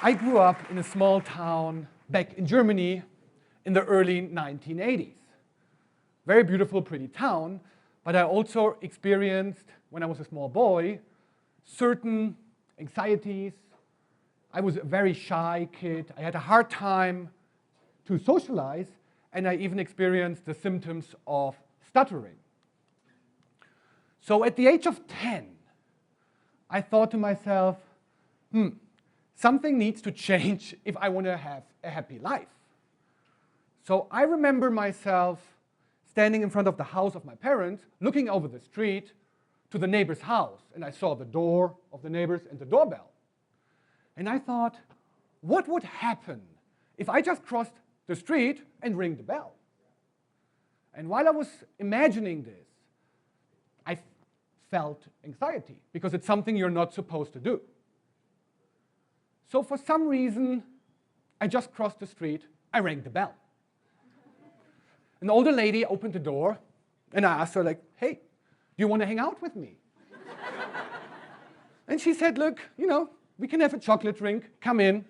I grew up in a small town back in Germany in the early 1980s. Very beautiful, pretty town, but I also experienced, when I was a small boy, certain anxieties. I was a very shy kid. I had a hard time to socialize, and I even experienced the symptoms of stuttering. So at the age of 10, I thought to myself, something needs to change if I want to have a happy life. So I remember myself standing in front of the house of my parents, looking over the street to the neighbor's house, and I saw the door of the neighbors and the doorbell. And I thought, what would happen if I just crossed the street and ring the bell? And while I was imagining this, I felt anxiety, because it's something you're not supposed to do. So for some reason, I just crossed the street, I rang the bell. An older lady opened the door, and I asked her, like, hey, do you want to hang out with me? And she said, look, we can have a chocolate drink, come in.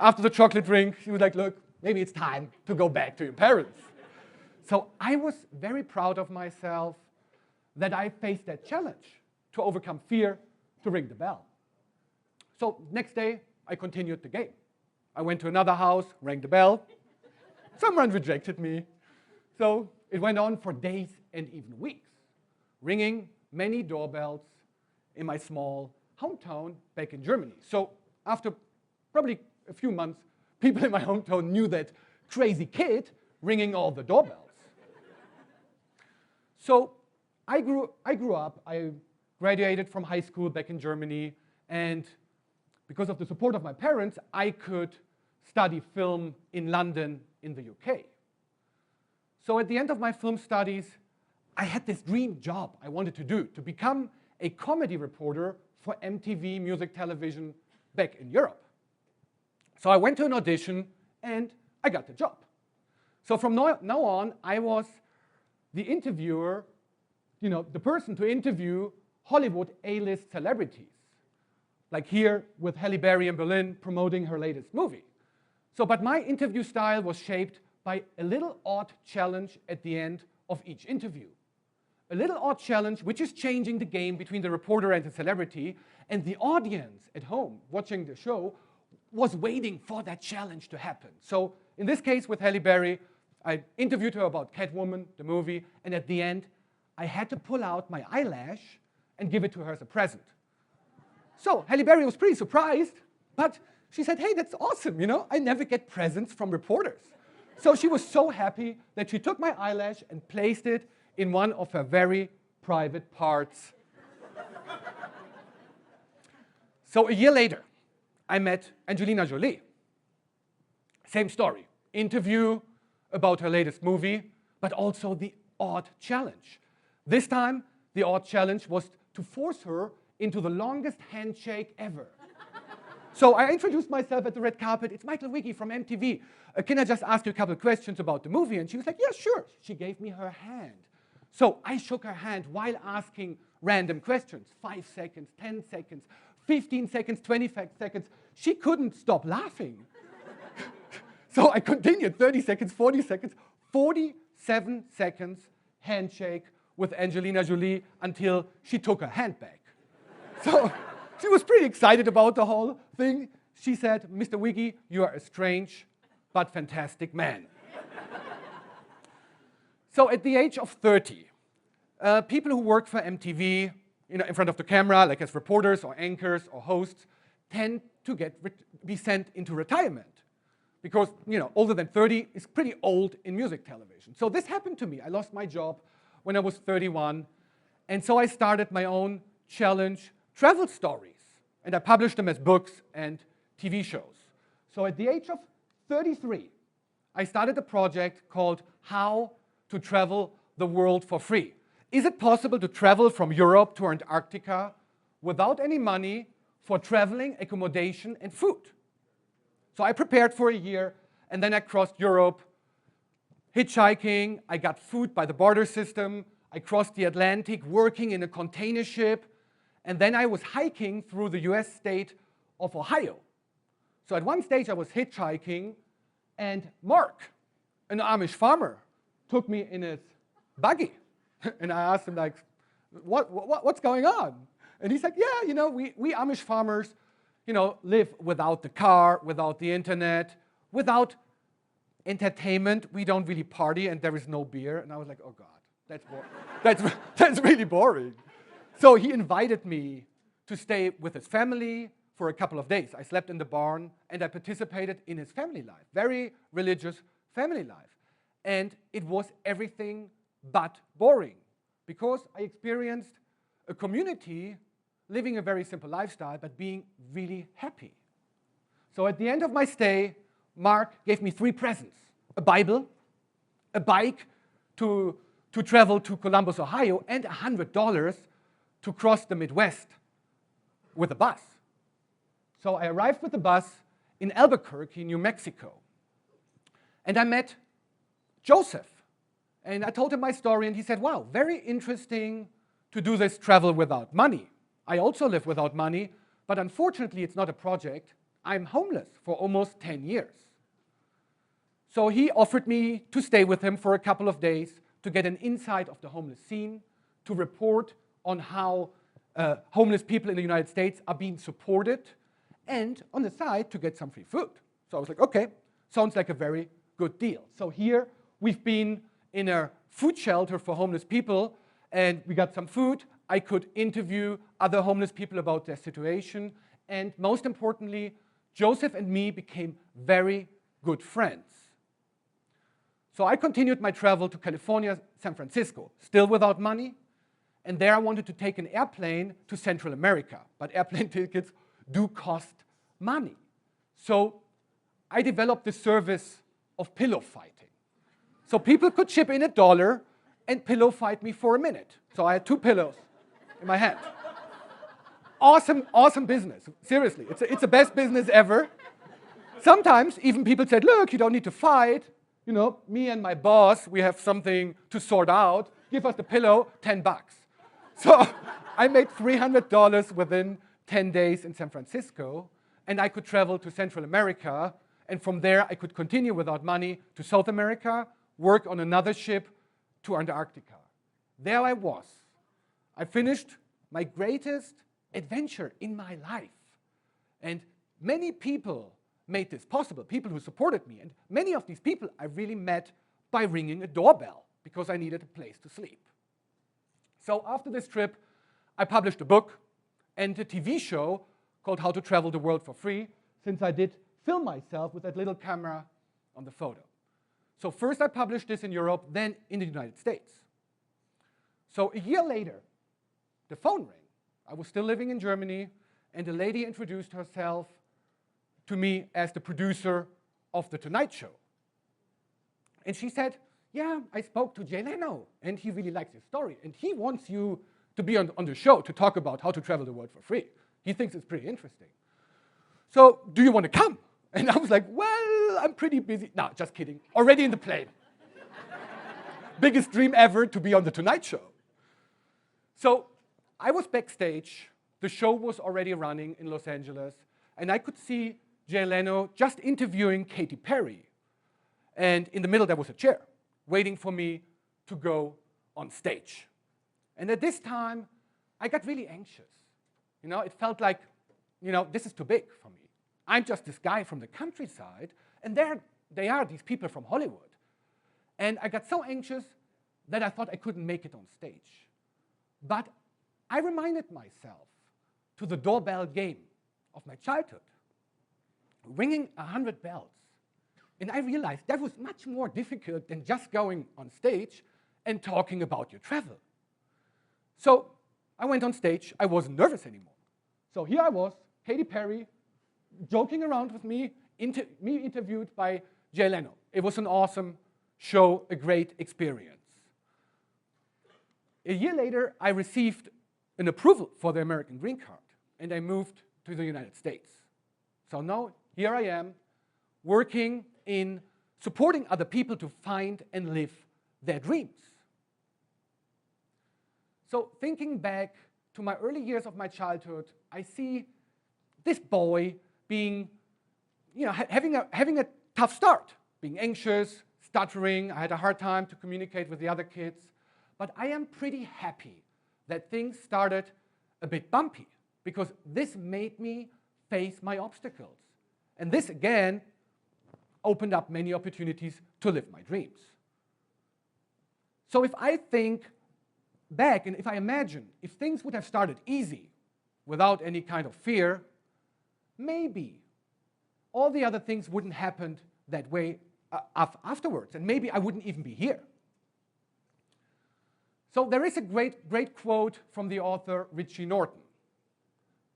After the chocolate drink, she was like, look, maybe it's time to go back to your parents. So I was very proud of myself that I faced that challenge to overcome fear, to ring the bell. So next day, I continued the game. I went to another house, rang the bell. Someone rejected me. So it went on for days and even weeks, ringing many doorbells in my small hometown back in Germany. So after probably a few months, people in my hometown knew that crazy kid ringing all the doorbells. So I grew up, I graduated from high school back in Germany, and because of the support of my parents, I could study film in London in the UK. So at the end of my film studies, I had this dream job I wanted to do, to become a comedy reporter for MTV Music Television back in Europe. So I went to an audition, and I got the job. So from now on, I was the interviewer, the person to interview Hollywood A-list celebrities, like here with Halle Berry in Berlin promoting her latest movie. But my interview style was shaped by a little odd challenge at the end of each interview. A little odd challenge which is changing the game between the reporter and the celebrity, and the audience at home watching the show was waiting for that challenge to happen. So in this case with Halle Berry, I interviewed her about Catwoman, the movie, and at the end, I had to pull out my eyelash and give it to her as a present. So Halle Berry was pretty surprised, but she said, hey, that's awesome, I never get presents from reporters. So she was so happy that she took my eyelash and placed it in one of her very private parts. So a year later, I met Angelina Jolie. Same story, interview about her latest movie, but also the odd challenge. This time, the odd challenge was to force her into the longest handshake ever. So I introduced myself at the red carpet. It's Michael Wigge from MTV. Can I just ask you a couple of questions about the movie? And she was like, yeah, sure. She gave me her hand. So I shook her hand while asking random questions. 5 seconds, 10 seconds, 15 seconds, 20 seconds. She couldn't stop laughing. So I continued 30 seconds, 40 seconds, 47 seconds handshake with Angelina Jolie until she took her hand back. So she was pretty excited about the whole thing. She said, Mr. Wigge, you are a strange but fantastic man. So at the age of 30, people who work for MTV, in front of the camera, like as reporters or anchors or hosts, tend to be sent into retirement. Because older than 30 is pretty old in music television. So this happened to me. I lost my job when I was 31. And so I started my own challenge, travel stories. And I published them as books and TV shows. So at the age of 33, I started a project called How to Travel the World for Free. Is it possible to travel from Europe to Antarctica without any money for traveling, accommodation, and food? So I prepared for a year, and then I crossed Europe, hitchhiking. I got food by the barter system. I crossed the Atlantic working in a container ship. And then I was hiking through the US state of Ohio. So at one stage, I was hitchhiking, and Mark, an Amish farmer, took me in his buggy. And I asked him, like, what's going on? And he said, yeah, you know, we Amish farmers, you know, live without the car, without the internet, without entertainment. We don't really party, and there is no beer. And I was like, oh, God, that's really boring. So he invited me to stay with his family for a couple of days. I slept in the barn, and I participated in his family life, very religious family life. And it was everything but boring, because I experienced a community living a very simple lifestyle, but being really happy. So at the end of my stay, Mark gave me 3 presents: a Bible, a bike to travel to Columbus, Ohio, and $100 to cross the Midwest with a bus. So I arrived with the bus in Albuquerque, New Mexico. And I met Joseph. And I told him my story, and he said, wow, very interesting to do this travel without money. I also live without money, but unfortunately it's not a project. I'm homeless for almost 10 years. So he offered me to stay with him for a couple of days to get an insight of the homeless scene, to report on how homeless people in the United States are being supported, and on the side to get some free food. So I was like, okay, sounds like a very good deal. So here we've been in a food shelter for homeless people, and we got some food. I could interview other homeless people about their situation, and most importantly, Joseph and me became very good friends. So I continued my travel to California, San Francisco, still without money, and there I wanted to take an airplane to Central America, but airplane tickets do cost money. So I developed the service of pillow fighting. So people could chip in $1 and pillow fight me for a minute. So I had 2 pillows in my hand. Awesome, awesome business. Seriously, it's the best business ever. Sometimes even people said, look, you don't need to fight. You know, me and my boss, we have something to sort out. Give us the pillow, $10. So I made $300 within 10 days in San Francisco, and I could travel to Central America, and from there I could continue without money to South America, work on another ship to Antarctica. There I was. I finished my greatest adventure in my life. And many people made this possible, people who supported me. And many of these people I really met by ringing a doorbell because I needed a place to sleep. So after this trip, I published a book and a TV show called How to Travel the World for Free, since I did film myself with that little camera on the photo. So first I published this in Europe, then in the United States. So a year later, the phone rang. I was still living in Germany, and the lady introduced herself to me as the producer of The Tonight Show. And she said, yeah, I spoke to Jay Leno, and he really likes your story, and he wants you to be on the show to talk about how to travel the world for free. He thinks it's pretty interesting. So do you want to come? And I was like, well, I'm pretty busy. No, just kidding. Already in the plane. Biggest dream ever to be on The Tonight Show. So I was backstage. The show was already running in Los Angeles, and I could see Jay Leno just interviewing Katy Perry. And in the middle, there was a chair waiting for me to go on stage. And at this time, I got really anxious. You know, it felt like, you know, this is too big for me. I'm just this guy from the countryside, and they are these people from Hollywood. And I got so anxious that I thought I couldn't make it on stage. But I reminded myself to the doorbell game of my childhood, ringing 100 bells. And I realized that was much more difficult than just going on stage and talking about your travel. So I went on stage. I wasn't nervous anymore. So here I was, Katy Perry, joking around with me, interviewed by Jay Leno. It was an awesome show, a great experience. A year later, I received an approval for the American green card, and I moved to the United States. So now, here I am, working in supporting other people to find and live their dreams. So thinking back to my early years of my childhood, I see this boy being having a tough start, being anxious, stuttering. I had a hard time to communicate with the other kids. But I am pretty happy that things started a bit bumpy, because this made me face my obstacles. And this, again, opened up many opportunities to live my dreams. So if I think back, and if I imagine, if things would have started easy, without any kind of fear, maybe all the other things wouldn't happen that way afterwards, and maybe I wouldn't even be here. So there is a great quote from the author Richie Norton.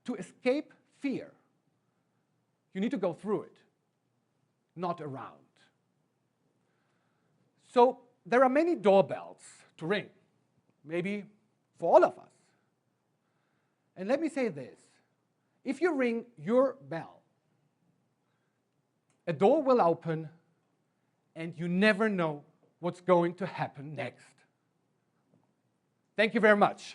To escape fear, you need to go through it, not around. So there are many doorbells to ring, maybe for all of us. And let me say this. If you ring your bell, a door will open, and you never know what's going to happen next. Thank you very much.